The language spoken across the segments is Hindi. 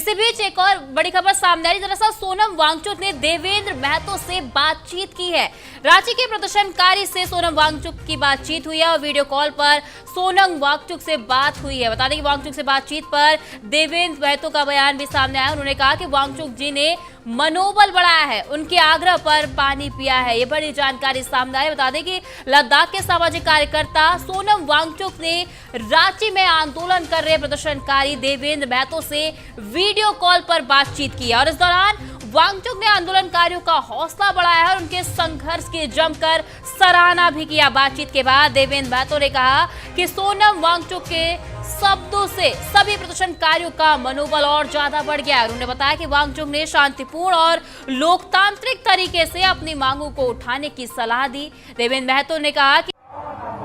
इसी बीच एक और बड़ी खबर सामने आ रही। दरअसल सोनम वांगचुक ने देवेंद्र महतो से बातचीत की है। रांची के प्रदर्शनकारी से सोनम वांगचुक की बातचीत हुई है और वीडियो कॉल पर सोनम वांगचुक से बात हुई है। बता दें कि वांगचुक से बातचीत पर देवेंद्र महतो का बयान भी सामने आया। उन्होंने कहा कि वांगचुक जी ने मनोबल बढ़ाया है, उनके आग्रह पर पानी पिया है। ये बड़ी जानकारी सामने आई। बता दें कि लद्दाख के सामाजिक कार्यकर्ता सोनम वांगचुक ने रांची में आंदोलन कर रहे प्रदर्शनकारी देवेंद्र महतो से वीडियो कॉल पर बातचीत की और इस दौरान वांगचुक ने आंदोलनकारियों का हौसला बढ़ाया है और उनके संघर्ष की जमकर सराहना भी किया। बातचीत के बाद देवेंद्र महतो ने कहा कि सोनम वांगचुक के शब्दों से सभी प्रदर्शनकारियों का मनोबल और ज्यादा बढ़ गया। उन्होंने बताया कि वांगचुक ने शांतिपूर्ण और लोकतांत्रिक तरीके से अपनी मांगों को उठाने की सलाह दी। देवेंद्र महतो ने कहा कि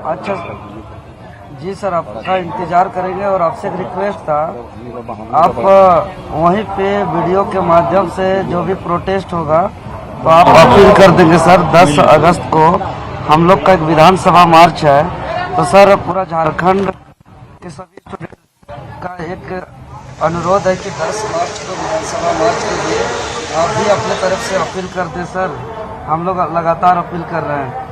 अच्छा जी सर, आपका इंतजार करेंगे और आपसे एक रिक्वेस्ट था, आप वहीं पे वीडियो के माध्यम से जो भी प्रोटेस्ट होगा तो आप अपील कर देंगे सर। 10 अगस्त को हम लोग का एक विधानसभा मार्च है, तो सर पूरा झारखंड के सभी स्टूडेंट का एक अनुरोध है कि 10 मार्च को विधानसभा मार्च के लिए आप भी अपने तरफ से अपील कर दें सर। हम लोग लगातार अपील कर रहे हैं।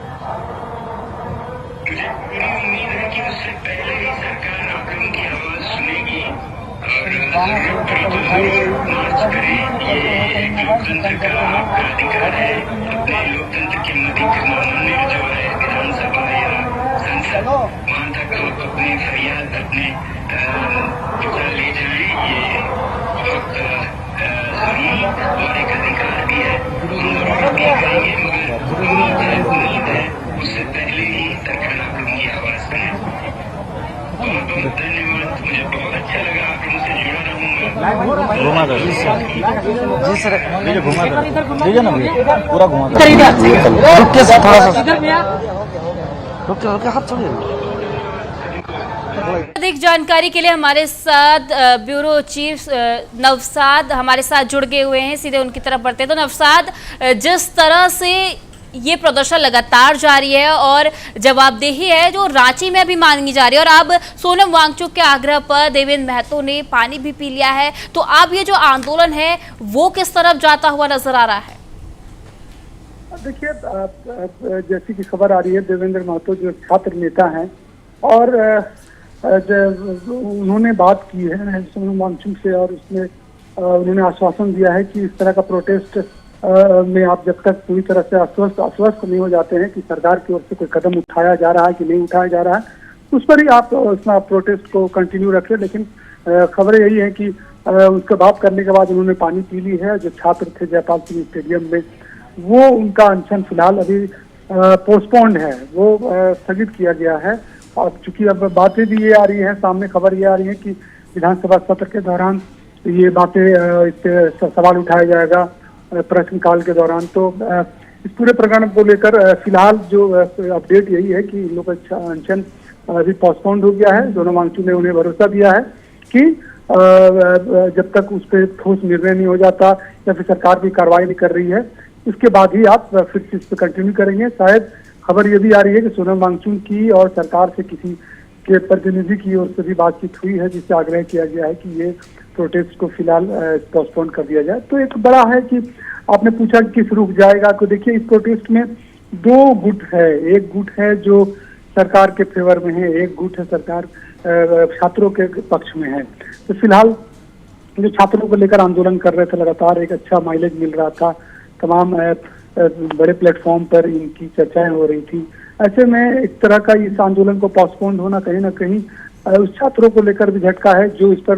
उससे पहले ही सरकार आक्रमण की आवाज सुनेगी और मार्च करें। ये एक लोकतंत्र का आपका अधिकार है। अपने लोकतंत्र की माननीय जो है विधानसभा या संसद, वहाँ तक आप अपने फरियाद अपने टुकड़ा ले जाएं। ये बहुत जरूरी और एक अधिकार भी है। हम लोग अपील करेंगे, मगर उम्मीद है उससे पहले ही सरकार आक्रमण की आवाज सुने। बहुत बहुत धन्यवाद। मुझे बहुत अच्छा लगा, आप हमसे जुड़ा रहूंगा। घुमा दो जी सर, घुमा दो ना भैया, पूरा घुमा दो। रुकिए सर, थोड़ा सा रुकिए, हाथ छोड़िए। अधिक जानकारी के लिए हमारे साथ ब्यूरो चीफ नवसाद हमारे साथ जुड़ गए हुए हैं। सीधे उनकी तरफ बढ़ते हैं। तो नवसाद, जिस तरह से ये प्रदर्शन लगातार जारी है और जवाबदेही है जो रांची में भी मांगी जा रही है और अब सोनम वांगचुक के आग्रह पर देवेंद्र महतो ने पानी भी पी लिया है, तो अब ये जो आंदोलन है वो किस तरफ जाता हुआ नजर आ रहा है? देखिए, जैसी की खबर आ रही है, देवेंद्र महतो जो छात्र नेता हैं और उन्होंने बात की है सोनम वांगचुक से और उसमें उन्होंने आश्वासन दिया है कि इस तरह का प्रोटेस्ट में आप जब तक पूरी तरह से आश्वस्त नहीं हो जाते हैं कि सरकार की ओर से कोई कदम उठाया जा रहा है कि नहीं उठाया जा रहा है, उस पर ही आप उसमें प्रोटेस्ट को कंटिन्यू रखें। लेकिन खबर यही है कि उसके बात करने के बाद उन्होंने पानी पी ली है। जो छात्र थे जयपाल सिंह स्टेडियम में, वो उनका अनशन फिलहाल अभी पोस्टपोन्ड है, वो स्थगित किया गया है। और चूंकि अब बातें भी ये आ रही है, सामने खबर ये आ रही है कि विधानसभा सत्र के दौरान ये बातें इस सवाल उठाया जाएगा प्रश्नकाल के दौरान। तो इस पूरे प्रकरण को लेकर फिलहाल जो अपडेट यही है कि इन लोगों का अनशन अभी पोस्टपोन्ड हो गया है। सोनम वांगचुक ने उन्हें भरोसा दिया है कि जब तक उस पर ठोस निर्णय नहीं हो जाता या फिर सरकार भी कार्रवाई नहीं कर रही है, उसके बाद ही आप फिर इस पर कंटिन्यू करेंगे। शायद खबर ये भी आ रही है कि सोनम वांगचुक की और सरकार से किसी के प्रतिनिधि की ओर से भी बातचीत हुई है, जिससे आग्रह किया गया है कि ये प्रोटेस्ट को फिलहाल पोस्टपोन कर दिया जाए। तो एक बड़ा है कि आपने पूछा कि किस रुक जाएगा, तो देखिए इस प्रोटेस्ट में 2 गुट है। एक गुट है जो सरकार के फेवर में है, एक गुट है सरकार छात्रों के पक्ष में है। तो फिलहाल जो छात्रों को लेकर आंदोलन कर रहे थे, लगातार एक अच्छा माइलेज मिल रहा था, तमाम बड़े प्लेटफॉर्म पर इनकी चर्चाएं हो रही थी। ऐसे में इस तरह का इस आंदोलन को पोस्टपोन होना कहीं ना कहीं उस छात्रों को लेकर भी झटका है जो इस पर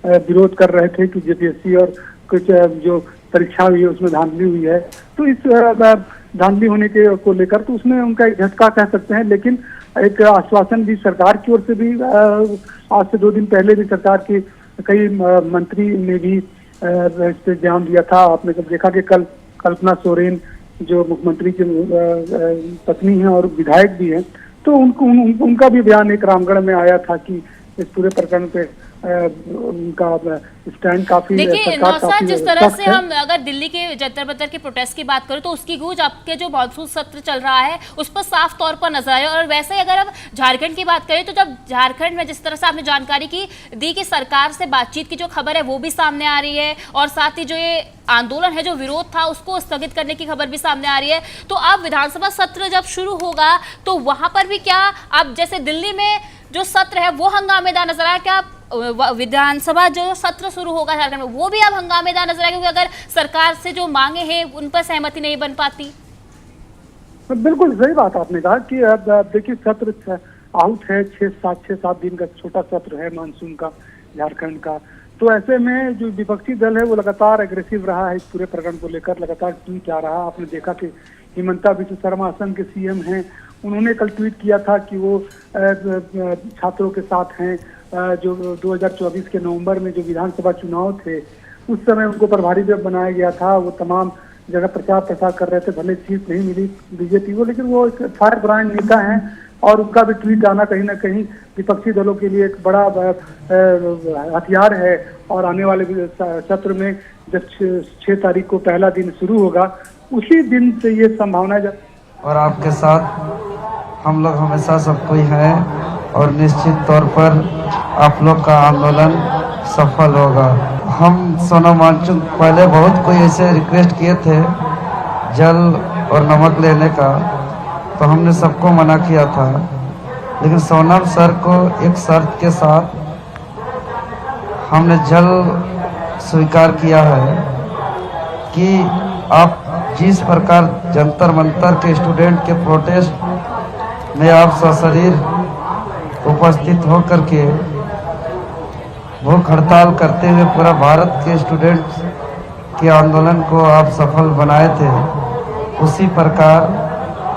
विरोध कर रहे थे कि जेपीएससी और कुछ जो परीक्षा हुई है उसमें धांधली हुई है। तो इस धांधली होने के को लेकर तो उसमें उनका एक झटका कह सकते हैं। लेकिन एक आश्वासन भी सरकार की ओर से भी आज से 2 दिन पहले भी सरकार के कई मंत्री ने भी इस पर ध्यान दिया था। आपने जब देखा कि कल कल्पना सोरेन जो मुख्यमंत्री की पत्नी है और विधायक भी है, तो उनका भी बयान एक रामगढ़ में आया था कि इस पूरे प्रकरण पे उनका स्टैंड काफी देखिए सरकार नौशाद, काफी जिस तरह सख्त से है। हम अगर दिल्ली के जंतर मंतर के प्रोटेस्ट की बात करें तो उसकी गूंज आपके जो मॉनसून सत्र चल रहा है उस पर साफ तौर पर नजर आए। और वैसे ही अगर हम झारखंड की बात करें तो जब झारखंड में जिस तरह से आपने जानकारी की दी कि सरकार से बातचीत की जो खबर है वो भी सामने आ रही है, और साथ ही जो ये आंदोलन है, जो विरोध था, उसको स्थगित करने की खबर भी सामने आ रही है, तो अब विधानसभा सत्र जब शुरू होगा तो वहां पर भी क्या अब जैसे दिल्ली में जो सत्र है वो हंगामेदार नजर आया, क्या विधानसभा जो सत्र शुरू होगा झारखंड में वो भी अब हंगामेदार नजर आएगा, क्योंकि अगर सरकार से जो मांगे हैं उन पर सहमति नहीं बन पाती? बिल्कुल सही बात आपने कहा कि अब देखिए सत्र आउट है, 6-7 दिन का छोटा सत्र है मानसून का झारखंड का। तो ऐसे में जो विपक्षी दल है वो लगातार एग्रेसिव रहा है इस पूरे प्रकरण को लेकर, लगातार ट्वीट आ रहा। आपने देखा कि हिमंता बिस्वा शर्मा असम के सीएम हैं, उन्होंने कल ट्वीट किया था कि वो छात्रों के साथ हैं। जो 2024 के नवंबर में जो विधानसभा चुनाव थे उस समय उनको प्रभारी जब बनाया गया था, वो तमाम जगह प्रचार प्रसार कर रहे थे। भले सीट नहीं मिली बीजेपी को, लेकिन वो एक फायर ब्रांड नेता हैं और उनका भी ट्वीट आना कहीं ना कहीं विपक्षी दलों के लिए एक बड़ा हथियार है। और आने वाले सत्र में जब 6 तारीख को पहला दिन शुरू होगा, उसी दिन से ये संभावना और आपके साथ हम लोग हमेशा सब कोई हैं और निश्चित तौर पर आप लोग का आंदोलन सफल होगा। हम सोनम वांगचुक पहले बहुत कोई ऐसे रिक्वेस्ट किए थे जल और नमक लेने का, तो हमने सबको मना किया था, लेकिन सोनम सर को एक शर्त के साथ हमने जल स्वीकार किया है कि आप जिस प्रकार जंतर मंतर के स्टूडेंट के प्रोटेस्ट में आप सशरीर उपस्थित होकर के भूख हड़ताल करते हुए पूरा भारत के स्टूडेंट के आंदोलन को आप सफल बनाए थे, उसी प्रकार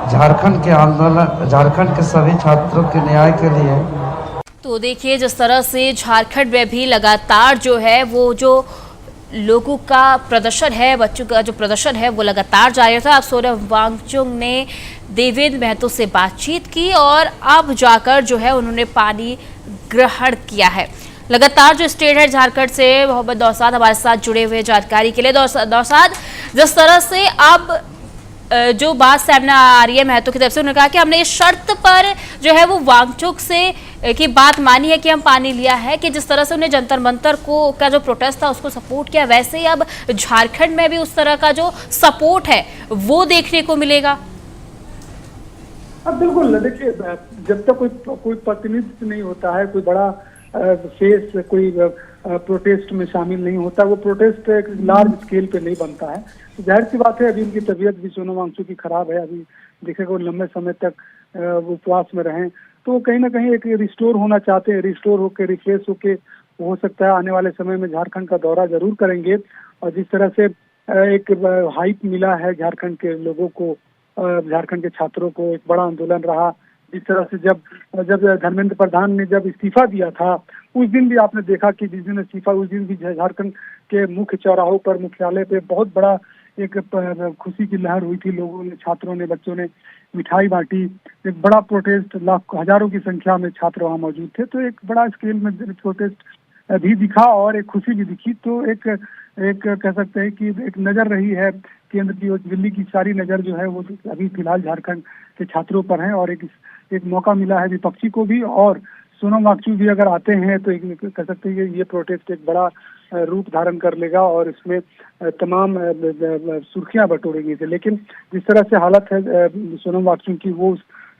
झारखंड के आंदोलन, झारखंड के सभी छात्रों के न्याय के लिए। तो देखिए जिस तरह से झारखंड में भी लगातार जो है वो जो लोगों का प्रदर्शन है, बच्चों का जो प्रदर्शन है वो लगातार जारी था। अब सोनम वांगचुक ने देवेंद्र महतो से बातचीत की और अब जाकर जो है उन्होंने पानी ग्रहण किया है। लगातार जो स्टेट हेड झारखंड से मोहम्मद नौशाद हमारे साथ जुड़े हुए जानकारी के लिए। नौशाद, जिस तरह से अब जो बात सामने आ रही है महतो की तरफ से, उन्होंने कहा कि हमने इस शर्त पर जो है वो वांगचुक से की बात मानी है कि हम पानी लिया है, कि जिस तरह से उन्हें जंतर मंतर को का जो प्रोटेस्ट था उसको सपोर्ट किया, वैसे ही अब झारखंड में भी उस तरह का जो सपोर्ट है वो देखने को मिलेगा। अब बिल्कुल देखिए, जब तक कोई प्रतिनिधित्व नहीं होता है, कोई बड़ा फेस कोई प्रोटेस्ट में शामिल नहीं होता, वो प्रोटेस्ट एक लार्ज स्केल पे नहीं बनता है। तो जाहिर सी बात है अभी उनकी तबीयत भी सोनम वांगचुक की खराब है, अभी देखेगा वो लंबे समय तक उपवास में रहें, तो कहीं ना कहीं एक रिस्टोर होना चाहते हैं, रिस्टोर होकर रिफ्रेश होके हो सकता है आने वाले समय में झारखंड का दौरा जरूर करेंगे। और जिस तरह से एक हाइप मिला है झारखंड के लोगों को, झारखंड के छात्रों को, एक बड़ा आंदोलन रहा। जिस तरह से जब धर्मेंद्र प्रधान ने जब इस्तीफा दिया था, उस दिन भी आपने देखा कि जिस दिन इस्तीफा, उस दिन भी झारखंड के मुख्य चौराहों पर, मुख्यालय पे बहुत बड़ा एक खुशी की लहर हुई थी। लोगों ने, छात्रों ने, बच्चों ने मिठाई बांटी, एक बड़ा प्रोटेस्ट, हजारों की संख्या में छात्र वहाँ मौजूद थे। तो एक बड़ा स्केल में प्रोटेस्ट भी दिखा और एक खुशी भी दिखी। तो एक कह सकते हैं कि एक नजर रही है केंद्र की और दिल्ली की सारी नजर जो है वो अभी फिलहाल झारखंड के छात्रों पर है। और एक मौका मिला है विपक्षी को भी, और सोनम वांगचुक भी अगर आते हैं तो एक कह सकते हैं कि ये प्रोटेस्ट एक बड़ा रूप धारण कर लेगा और इसमें तमाम सुर्खियां बटोरेगी थे। लेकिन जिस तरह से हालत है सोनम वांगचुक की, वो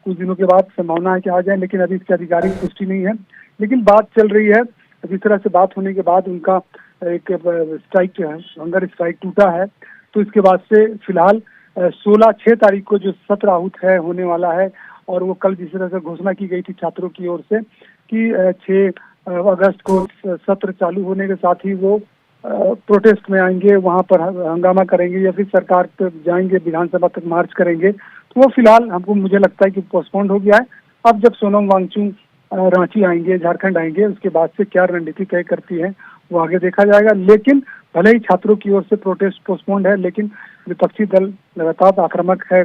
कुछ दिनों के बाद संभावना है कि आ जाए, लेकिन अभी इसकी आधिकारिक पुष्टि नहीं है। लेकिन बात चल रही है, जिस तरह से बात होने के बाद उनका एक स्ट्राइक जो है, हंगर स्ट्राइक टूटा है, तो इसके बाद से फिलहाल 6 तारीख को जो सत्र आहूत है होने वाला है। और वो कल जिस तरह से घोषणा की गई थी छात्रों की ओर से कि 6 अगस्त को सत्र चालू होने के साथ ही वो प्रोटेस्ट में आएंगे, वहां पर हंगामा करेंगे या फिर सरकार तक जाएंगे, विधानसभा तक मार्च करेंगे। तो वो फिलहाल मुझे लगता है कि पोस्टपोन्ड हो गया है। अब जब सोनम वांगचुक रांची आएंगे, झारखंड आएंगे, उसके बाद से क्या रणनीति तय करती है वो आगे देखा जाएगा। लेकिन भले ही छात्रों की ओर से प्रोटेस्ट पोस्टपोन्ड है, लेकिन विपक्षी दल लगातार आक्रामक है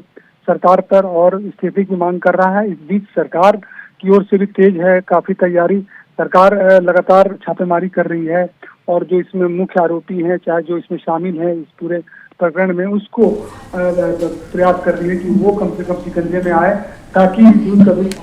सरकार पर और इस्तीफे की मांग कर रहा है। इस बीच सरकार की ओर से भी तेज है, काफी तैयारी सरकार लगातार छापेमारी कर रही है और जो इसमें मुख्य आरोपी हैं, चाहे जो इसमें शामिल है इस पूरे प्रकरण में, उसको प्रयास कर रही है कि वो कम से कम शिकंजे में आए ताकि दूध का दूध।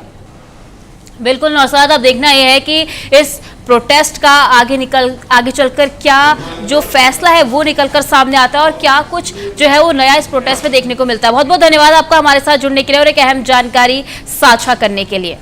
बिल्कुल नौशाद, अब देखना यह है कि इस प्रोटेस्ट का आगे चलकर क्या जो फैसला है वो निकलकर सामने आता है और क्या कुछ जो है वो नया इस प्रोटेस्ट में देखने को मिलता है। बहुत बहुत धन्यवाद आपका हमारे साथ जुड़ने के लिए और एक अहम जानकारी साझा करने के लिए।